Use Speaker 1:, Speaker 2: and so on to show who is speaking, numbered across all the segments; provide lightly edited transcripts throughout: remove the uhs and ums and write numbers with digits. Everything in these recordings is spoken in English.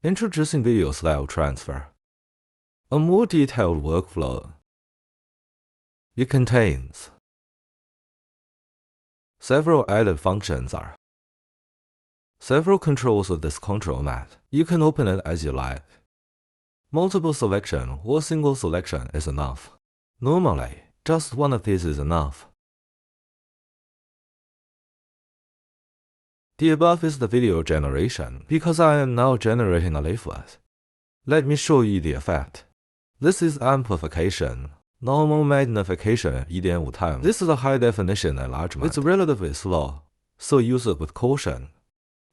Speaker 1: Introducing video style transfer. A more detailed workflow. It contains several added functions are several controls of this control mat. You can open it as you like. Multiple selection or single selection is enough. Normally, just one of these is enough. The above is the video generation because I am now generating a leaflet. Let me show you the effect. This is amplification. Normal magnification 1.5 times. This is a high definition enlargement. It's relatively slow, so use it with caution.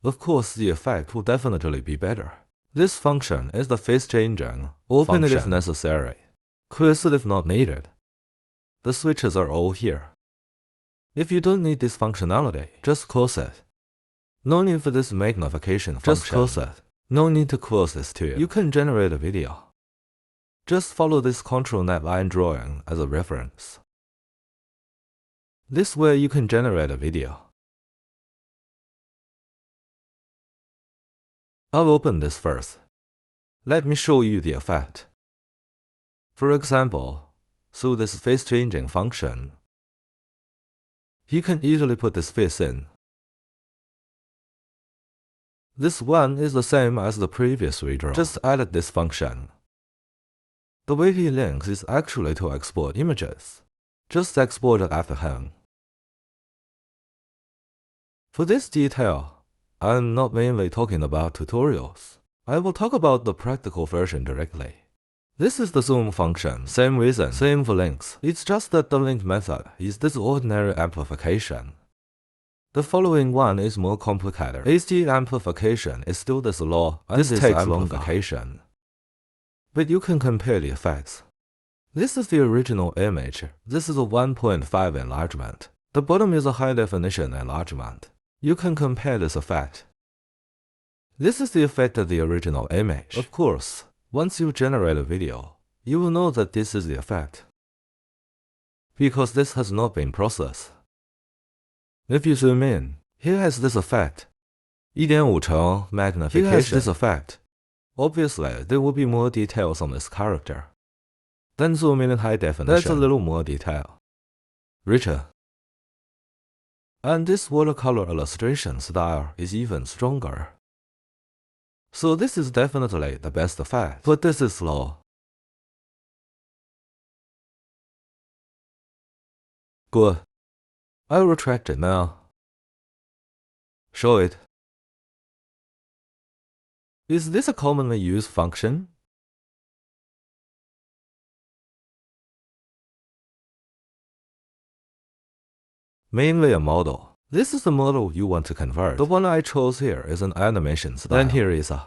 Speaker 1: Of course, the effect will definitely be better. This function is the face changing. Open it if necessary. Close it if not needed. The switches are all here. If you don't need this functionality, just close it. No need for this magnification function. Just close it. No need to close this too. You can generate a video. Just follow this control net line drawing as a reference. This way you can generate a video. I'll open this first. Let me show you the effect. For example, through this face changing function, you can easily put this face in. This one is the same as the previous redraw. Just added this function. The way he links is actually to export images. Just export it after him. For this detail, I'm not mainly talking about tutorials. I will talk about the practical version directly. This is the zoom function. Same reason, same for links. It's just that the link method is this ordinary amplification. The following one is more complicated. HD amplification is still the law, and this takes amplification. But you can compare the effects. This is the original image. This is a 1.5 enlargement. The bottom is a high definition enlargement. You can compare this effect. This is the effect of the original image. Of course, once you generate a video, you will know that this is the effect, because this has not been processed. If you zoom in, here has this effect. 1.5 乘 magnification. Here has this effect. Obviously, there will be more details on this character. Then zoom in high definition. That's a little more detail. Richer. And this watercolor illustration style is even stronger. So this is definitely the best effect, but this is slow. Good. I'll retract it now. Show it. Is this a commonly used function? Mainly a model. This is the model you want to convert. The one I chose here is an animation style. Then here is a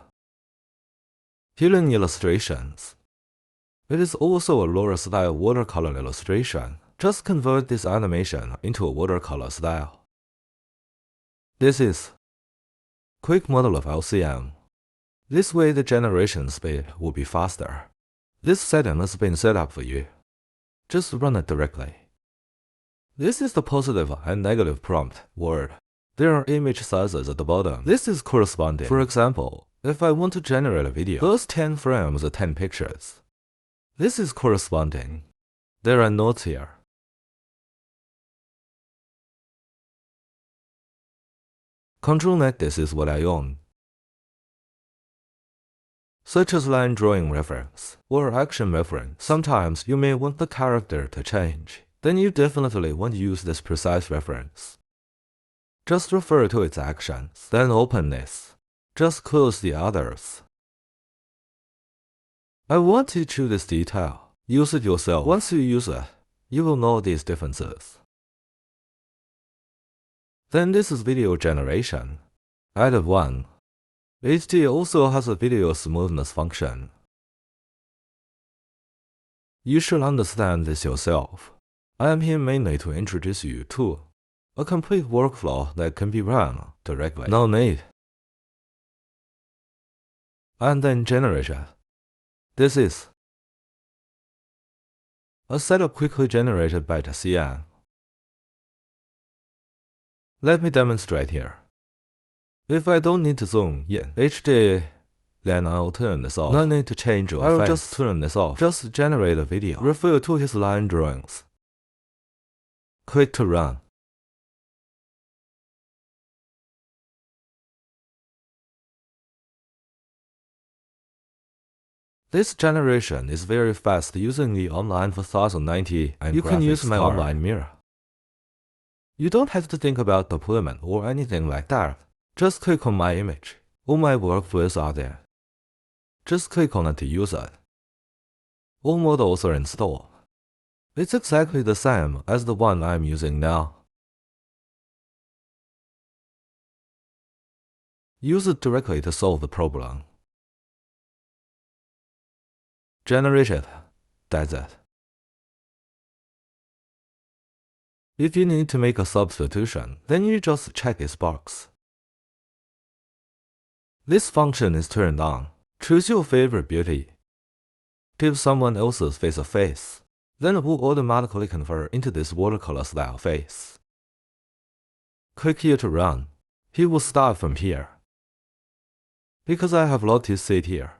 Speaker 1: healing illustrations. It is also a lower style watercolor illustration. Just convert this animation into a watercolor style. This is quick model of LCM. This way the generation speed will be faster. This setting has been set up for you. Just run it directly. This is the positive and negative prompt word. There are image sizes at the bottom. This is corresponding. For example, if I want to generate a video, those 10 frames are 10 pictures. This is corresponding. There are notes here. Control net this is what I own, such as line drawing reference or action reference. Sometimes you may want the character to change. Then you definitely want to use this precise reference. Just refer to its actions, then open this. Just close the others. I want to choose this detail. Use it yourself. Once you use it, you will know these differences. Then this is video generation. Added 1. HD also has a video smoothness function. You should understand this yourself. I am here mainly to introduce you to a complete workflow that can be run directly. No need. And then generate it. This is a setup quickly generated by the CN. Let me demonstrate here. If I don't need to zoom in HD, Then I'll turn this off. No need to change your face. I'll just turn this off. Just generate a video. Refer to his line drawings. Click to run. This generation is very fast using the online 4090 and you can use my online mirror. You don't have to think about deployment or anything like that. Just click on my image. All my workflows are there. Just click on it to use it. All models are installed. It's exactly the same as the one I'm using now. Use it directly to solve the problem. Generate it. That's it. If you need to make a substitution, then you just check this box. This function is turned on. Choose your favorite beauty. Give someone else's face a face. Then it will automatically convert into this watercolor style face. Click here to run. He will start from here. Because I have lot to sit here.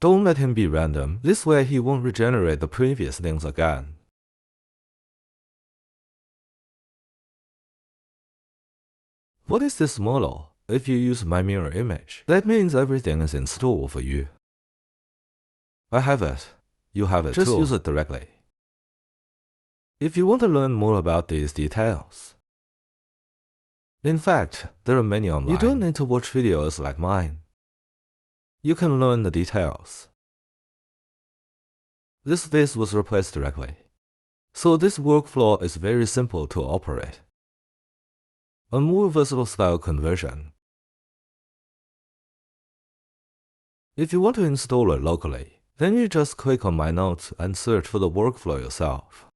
Speaker 1: Don't let him be random. This way he won't regenerate the previous things again. What is this model? If you use my mirror image, that means everything is installed for you. I have it. You have it too. Just use it directly. If you want to learn more about these details, in fact, there are many online. You don't need to watch videos like mine. You can learn the details. This face was replaced directly. So this workflow is very simple to operate. A more versatile style conversion. If you want to install it locally, then you just click on my notes and search for the workflow yourself.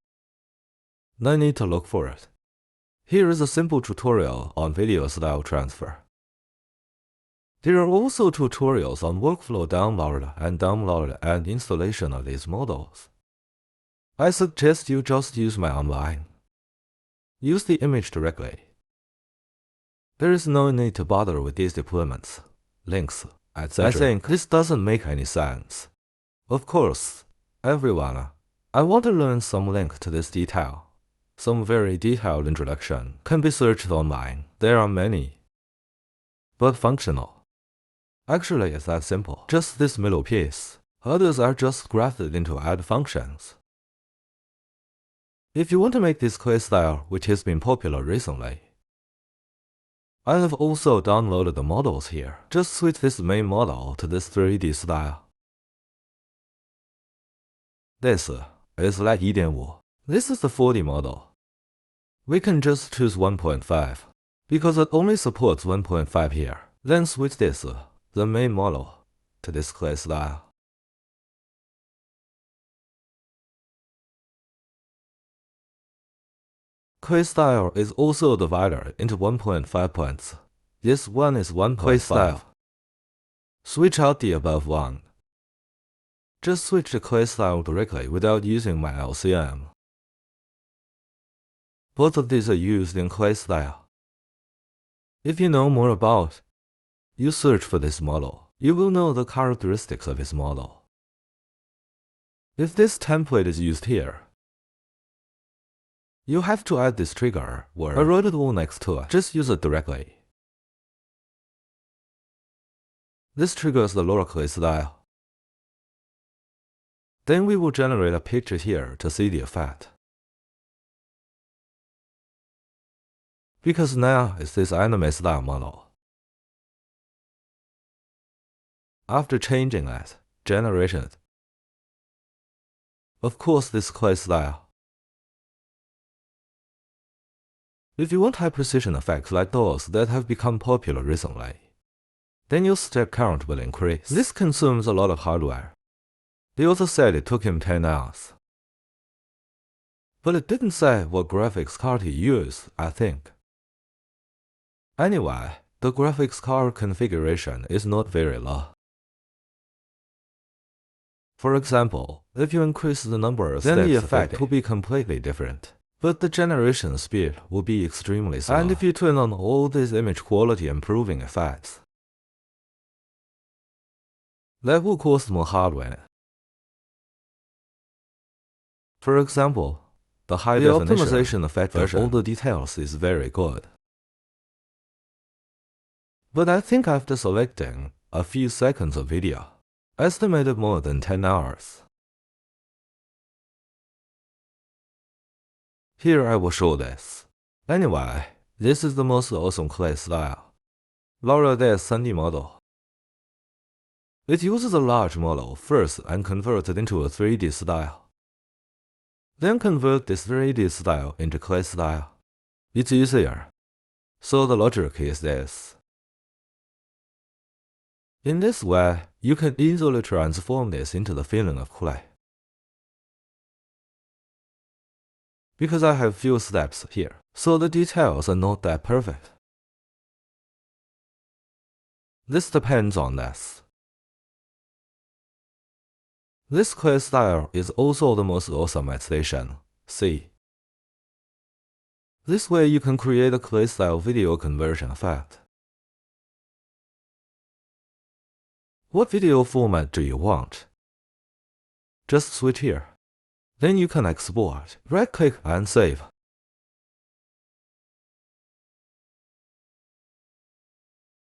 Speaker 1: No need to look for it. Here is a simple tutorial on video style transfer. There are also tutorials on workflow download and installation of these models. I suggest you just use my online. Use the image directly. There is no need to bother with these deployments, links, etc. I think this doesn't make any sense. Of course, everyone, I want to learn some link to this detail. Some very detailed introduction can be searched online. There are many. But functional. Actually, it's that simple. Just this middle piece. Others are just grafted into add functions. If you want to make this clay style, which has been popular recently, I have also downloaded the models here. Just switch this main model to this 3D style. This is like 1.5. This is the 4D model. We can just choose 1.5, because it only supports 1.5 here. Then switch this, the main model, to this clay style. Clay style is also divided into 1.5 points. This one is 1.5. Clay style. Switch out the above one. Just switch to clay style directly without using my LCM. Both of these are used in clay style. If you know more about, you search for this model, you will know the characteristics of this model. If this template is used here, you have to add this trigger where I wrote it all next to it. Just use it directly. This triggers the lower clay style. Then we will generate a picture here to see the effect. Because now it's this anime style model. After changing it, generate it. Of course, this clay style. If you want high precision effects like those that have become popular recently, then your step count will increase. This consumes a lot of hardware. The author said it took him 10 hours. But it didn't say what graphics card he used, I think. Anyway, the graphics card configuration is not very low. For example, if you increase the number of steps, then the effect will be completely different. But the generation speed will be extremely slow. And if you turn on all these image quality improving effects, That will cost more hardware. For example, the high optimization factor of all the details is very good. But I think after selecting a few seconds of video, estimated more than 10 hours. Here I will show this. Anyway, this is the most awesome clay style. Laura Des 3D model. It uses a large model first and converts it into a 3D style. Then convert this 3D style into clay style. It's easier. So the logic is this. In this way, you can easily transform this into the feeling of clay. Because I have few steps here, so the details are not that perfect. This depends on this. This clay style is also the most awesome at station C. This way you can create a clay style video conversion effect. What video format do you want? Just switch here. Then you can export, right-click and save.